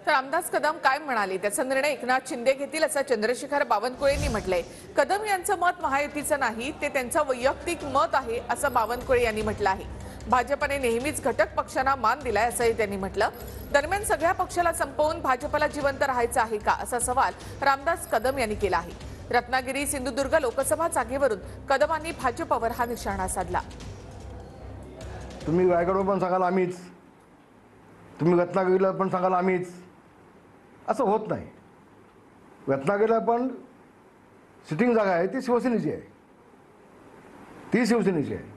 तर रामदास कदम काय म्हणाले त्याचा निर्णय एकनाथ शिंदे घेतील असं चंद्रशेखर बावनकुळेंनी म्हटलंय। कदम यांचं मत महायुतीचं नाही, ते त्यांचं वैयक्तिक मत आहे असं बावनकुळे यांनी म्हटलं आहे। भाजपने नेहमीच घटक पक्षांना मान दिलाय असंही त्यांनी म्हटलं। दरम्यान सगळ्या पक्षाला संपवून भाजपला जिवंत राहायचं आहे का असा सवाल रामदास कदम यांनी केला आहे। रत्नागिरी सिंधुदुर्ग लोकसभा जागेवरून कदमांनी भाजपवर हा निशाणा साधला। तुम्ही रायगडवर पण सांगाल आम्हीच, तुम्ही रत्नागिरीला पण सांगाल आम्हीच, असं होत नाही। रत्नागिरीला पण सिटिंग जागा आहे ती शिवसेनेची आहे, ती शिवसेनेची आहे।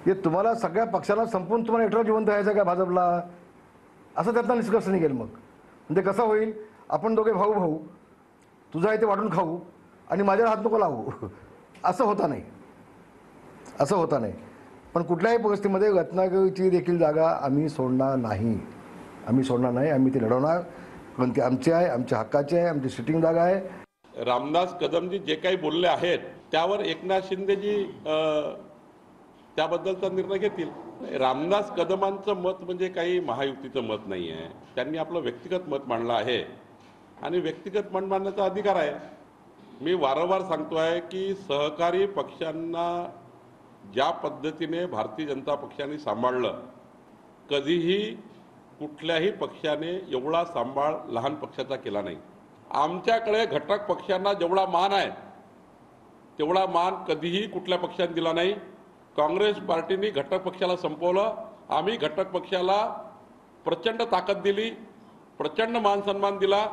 हे तुम्हाला सगळ्या पक्षाला संपून तुम्हाला एकटा जिवंत राहायचं का भाजपला, असं त्यातनं निष्कर्ष निघेल। मग म्हणजे कसं होईल, आपण दोघे भाऊ भाऊ, तुझा आहे ते वाटून खाऊ आणि माझ्याला हात नको लावू, असं होता नाही, असं होता नाही। पण कुठल्याही परिस्थितीमध्ये रत्नागिरीची देखील जागा आम्ही सोडणार नाही, आम्ही सोडणार नाही, आम्ही ती लढवणार, कारण ती आमची आहे, आमच्या हक्काची आहे, आमची सिटिंग जागा आहे। रामदास कदमजी जे काही बोलले आहेत त्यावर एकनाथ शिंदेजी त्याबद्दलचा निर्णय घेतील। रामदास कदमांचं मत म्हणजे काही महायुतीचं मत नाही आहे, त्यांनी आपलं व्यक्तिगत मत मांडलं आहे आणि व्यक्तिगत मत मांडण्याचा अधिकार आहे। मी वारंवार सांगतो आहे की सहकारी पक्षांना ज्या पद्धतीने भारतीय जनता पक्षाने सांभाळलं, कधीही कुठल्याही पक्षाने एवढा सांभाळ लहान पक्षाचा केला नाही। आमच्याकडे घटक पक्षांना जेवढा मान आहे तेवढा मान कधीही कुठल्या पक्षाने दिला नाही। काँग्रेस पार्टीने घटक पक्षाला संपवलं, आम्ही घटक पक्षाला प्रचंड ताकद दिली, प्रचंड मान सन्मान दिला।